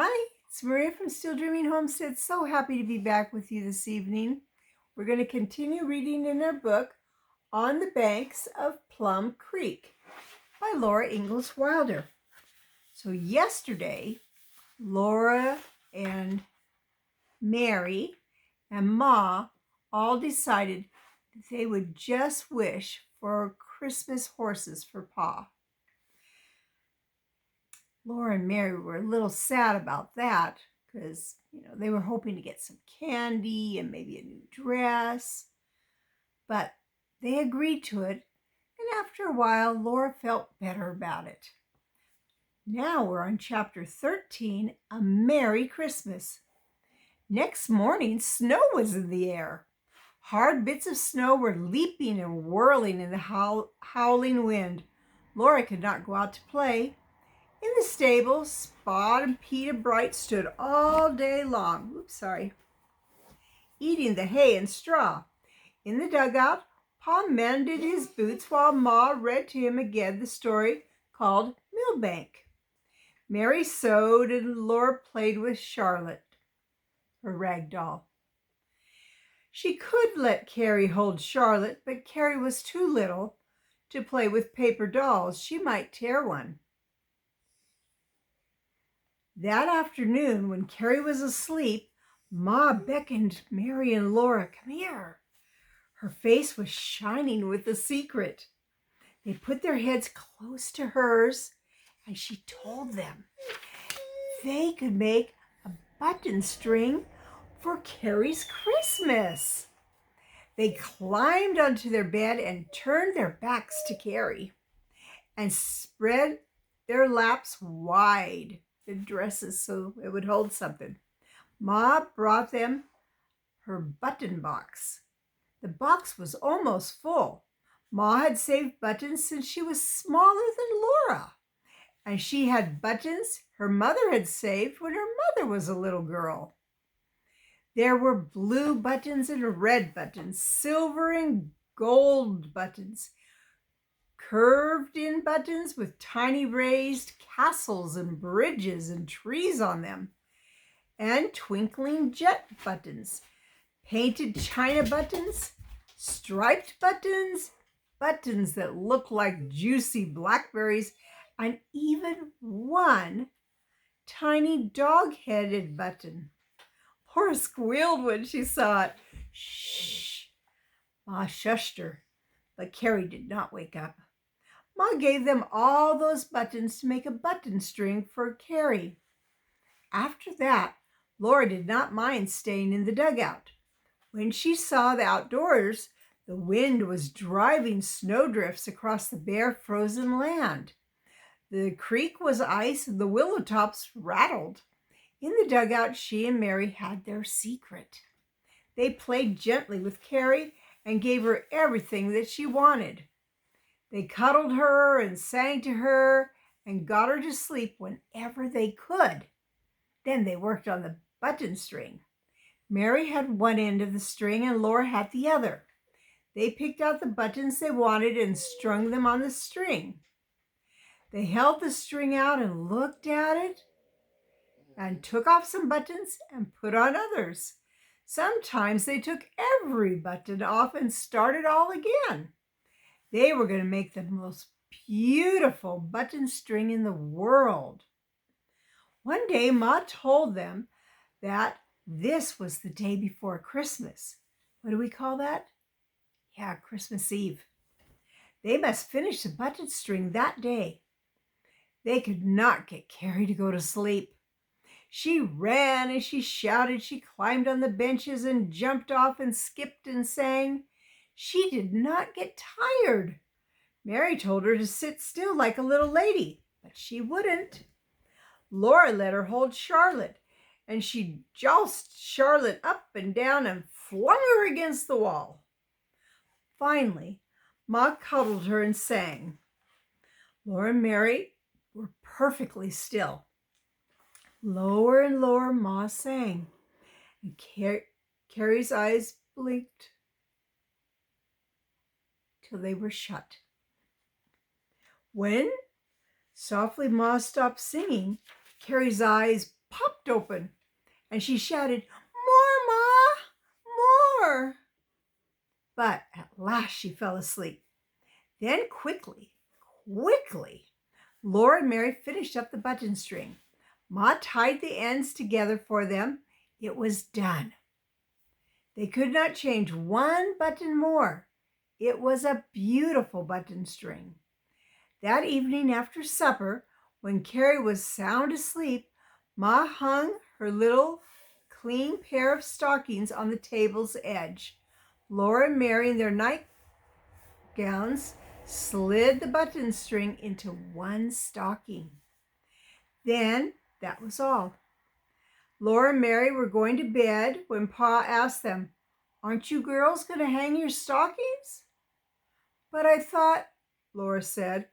Hi, it's Maria from Still Dreaming Homestead. So happy to be back with you this evening. We're going to continue reading in our book, On the Banks of Plum Creek by Laura Ingalls Wilder. So yesterday, Laura and Mary and Ma all decided that they would just wish for Christmas horses for Pa. Laura and Mary were a little sad about that because, they were hoping to get some candy and maybe a new dress. But they agreed to it, and after a while, Laura felt better about it. Now we're on chapter 13, A Merry Christmas. Next morning, snow was in the air. Hard bits of snow were leaping and whirling in the howling wind. Laura could not go out to play. In the stable, Spot and Peter Bright stood all day long, eating the hay and straw. In the dugout, Pa mended his boots while Ma read to him again the story called Millbank. Mary sewed and Laura played with Charlotte, her rag doll. She could let Carrie hold Charlotte, but Carrie was too little to play with paper dolls. She might tear one. That afternoon, when Carrie was asleep, Ma beckoned Mary and Laura, "Come here." Her face was shining with a secret. They put their heads close to hers, and she told them they could make a button string for Carrie's Christmas. They climbed onto their bed and turned their backs to Carrie and spread their laps wide, the dresses, so it would hold something. Ma brought them her button box. The box was almost full. Ma had saved buttons since she was smaller than Laura, and she had buttons her mother had saved when her mother was a little girl. There were blue buttons and red buttons, silver and gold buttons, curved in buttons with tiny raised castles and bridges and trees on them, and twinkling jet buttons, painted china buttons, striped buttons, buttons that looked like juicy blackberries, and even one tiny dog-headed button. Laura squealed when she saw it. Shh! Ma shushed her, but Carrie did not wake up. Ma gave them all those buttons to make a button string for Carrie. After that, Laura did not mind staying in the dugout. When she saw the outdoors, the wind was driving snowdrifts across the bare frozen land. The creek was ice and the willow tops rattled. In the dugout, she and Mary had their secret. They played gently with Carrie and gave her everything that she wanted. They cuddled her and sang to her and got her to sleep whenever they could. Then they worked on the button string. Mary had one end of the string and Laura had the other. They picked out the buttons they wanted and strung them on the string. They held the string out and looked at it and took off some buttons and put on others. Sometimes they took every button off and started all again. They were going to make the most beautiful button string in the world. One day, Ma told them that this was the day before Christmas. What do we call that? Yeah, Christmas Eve. They must finish the button string that day. They could not get Carrie to go to sleep. She ran and she shouted. She climbed on the benches and jumped off and skipped and sang. She did not get tired. Mary told her to sit still like a little lady, but she wouldn't. Laura let her hold Charlotte, and she jostled Charlotte up and down and flung her against the wall. Finally, Ma cuddled her and sang. Laura and Mary were perfectly still. Lower and lower, Ma sang, and Carrie's eyes blinked till they were shut. When softly Ma stopped singing, Carrie's eyes popped open, and she shouted, "More, Ma! More!" But at last she fell asleep. Then quickly, Laura and Mary finished up the button string. Ma tied the ends together for them. It was done. They could not change one button more. It was a beautiful button string. That evening after supper, when Carrie was sound asleep, Ma hung her little clean pair of stockings on the table's edge. Laura and Mary in their nightgowns slid the button string into one stocking. Then that was all. Laura and Mary were going to bed when Pa asked them, "Aren't you girls going to hang your stockings?" "But I thought," Laura said,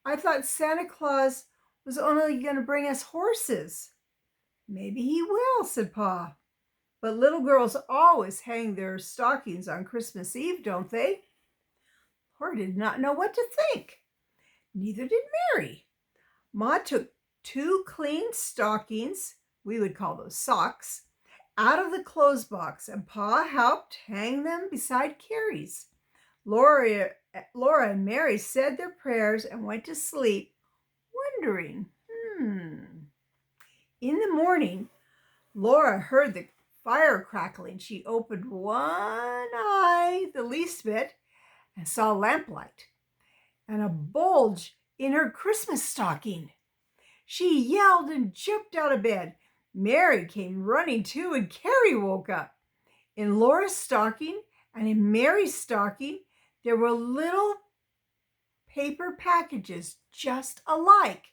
"I thought Santa Claus was only going to bring us horses." "Maybe he will," said Pa. "But little girls always hang their stockings on Christmas Eve, don't they?" Laura did not know what to think. Neither did Mary. Ma took 2 clean stockings, we would call those socks, out of the clothes box, and Pa helped hang them beside Carrie's. Laura and Mary said their prayers and went to sleep, wondering, In the morning, Laura heard the fire crackling. She opened one eye the least bit and saw lamplight and a bulge in her Christmas stocking. She yelled and jumped out of bed. Mary came running too, and Carrie woke up. In Laura's stocking and in Mary's stocking, there were little paper packages just alike.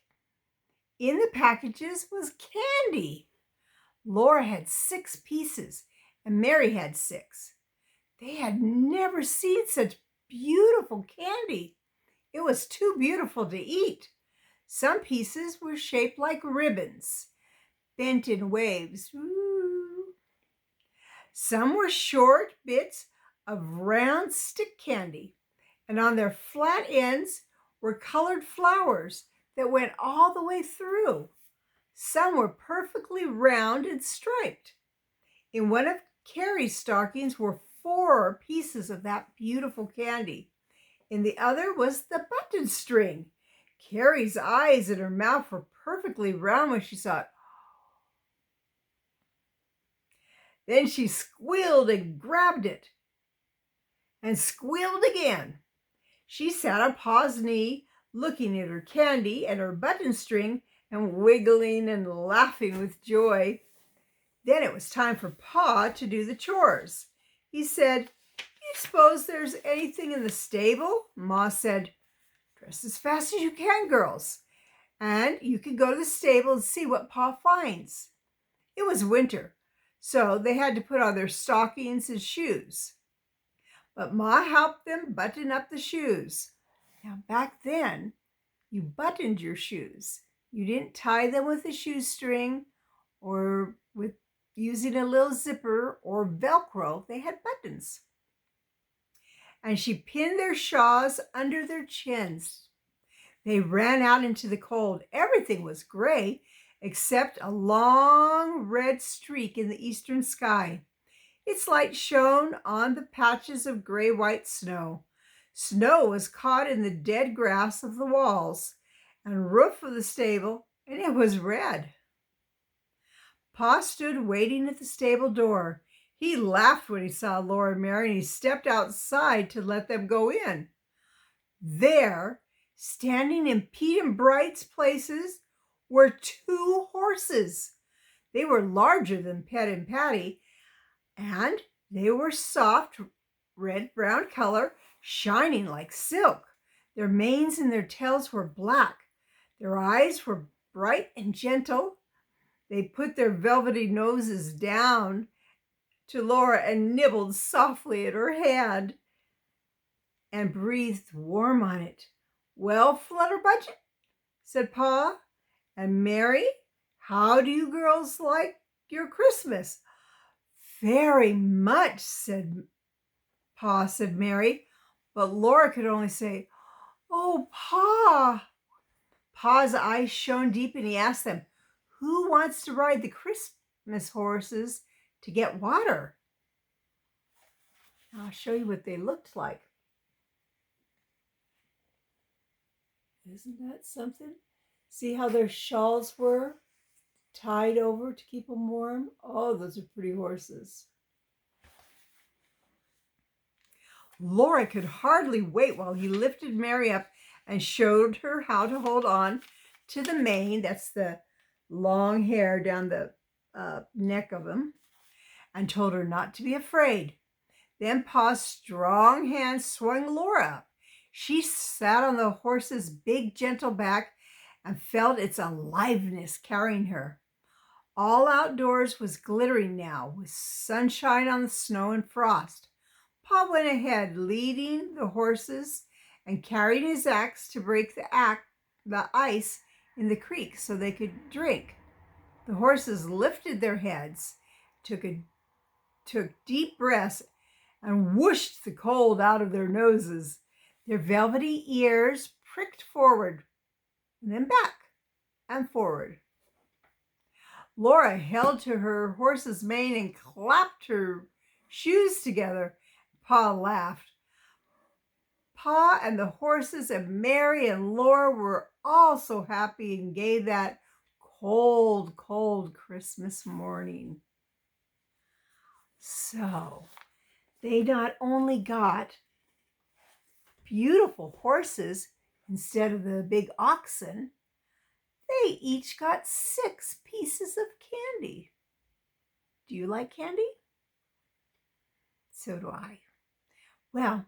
In the packages was candy. Laura had 6 pieces and Mary had 6. They had never seen such beautiful candy. It was too beautiful to eat. Some pieces were shaped like ribbons, bent in waves. Ooh. Some were short bits of round stick candy, and on their flat ends were colored flowers that went all the way through. Some were perfectly round and striped. In one of Carrie's stockings were 4 pieces of that beautiful candy. In the other was the button string. Carrie's eyes and her mouth were perfectly round when she saw it. Then she squealed and grabbed it and squealed again. She sat on Pa's knee, looking at her candy and her button string and wiggling and laughing with joy. Then it was time for Pa to do the chores. He said, "You suppose there's anything in the stable?" Ma said, "Dress as fast as you can, girls, and you can go to the stable and see what Pa finds." It was winter, so they had to put on their stockings and shoes. But Ma helped them button up the shoes. Now, back then, you buttoned your shoes. You didn't tie them with a shoestring or with using a little zipper or Velcro. They had buttons. And she pinned their shawls under their chins. They ran out into the cold. Everything was gray except a long red streak in the eastern sky. Its light shone on the patches of gray-white snow. Snow was caught in the dead grass of the walls and roof of the stable, and it was red. Pa stood waiting at the stable door. He laughed when he saw Laura and Mary, and he stepped outside to let them go in. There, standing in Pete and Bright's places, were 2 horses. They were larger than Pet and Patty, and they were soft red-brown color, shining like silk. Their manes and their tails were black. Their eyes were bright and gentle. They put their velvety noses down to Laura and nibbled softly at her hand and breathed warm on it. "Well, Flutterbudget," said Pa, "and Mary, how do you girls like your Christmas?" "Very much," said Mary, but Laura could only say, "Oh, Pa." Pa's eyes shone deep and he asked them, Who wants to ride the Christmas horses to get water? I'll show you what they looked like. Isn't that something? See how their shawls were tied over to keep them warm? Oh, those are pretty horses. Laura could hardly wait while he lifted Mary up and showed her how to hold on to the mane. That's the long hair down the neck of him, and told her not to be afraid. Then Pa's strong hand swung Laura up. She sat on the horse's big, gentle back and felt its aliveness carrying her. All outdoors was glittering now, with sunshine on the snow and frost. Pa went ahead, leading the horses and carried his axe to break the ice in the creek so they could drink. The horses lifted their heads, took deep breaths, and whooshed the cold out of their noses. Their velvety ears pricked forward, and then back and forward. Laura held to her horse's mane and clapped her shoes together. Pa laughed. Pa and the horses and Mary and Laura were all so happy and gay that cold, cold Christmas morning. So they not only got beautiful horses instead of the big oxen, they each got 6 pieces of candy. Do you like candy? So do I. Well,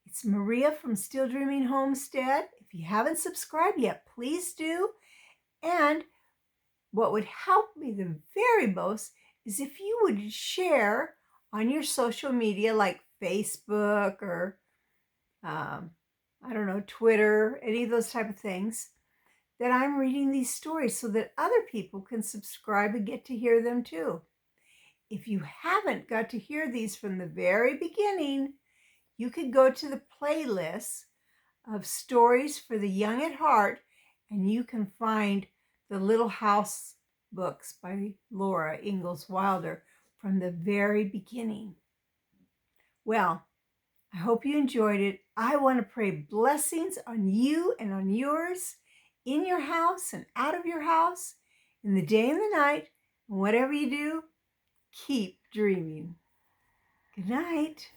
it's Maria from Still Dreaming Homestead. If you haven't subscribed yet, please do. And what would help me the very most is if you would share on your social media like Facebook or, Twitter, any of those type of things, that I'm reading these stories so that other people can subscribe and get to hear them too. If you haven't got to hear these from the very beginning, you could go to the playlist of Stories for the Young at Heart, and you can find the Little House books by Laura Ingles Wilder from the very beginning. Well, I hope you enjoyed it. I want to pray blessings on you and on yours, in your house and out of your house, in the day and the night, and whatever you do, keep dreaming. Good night.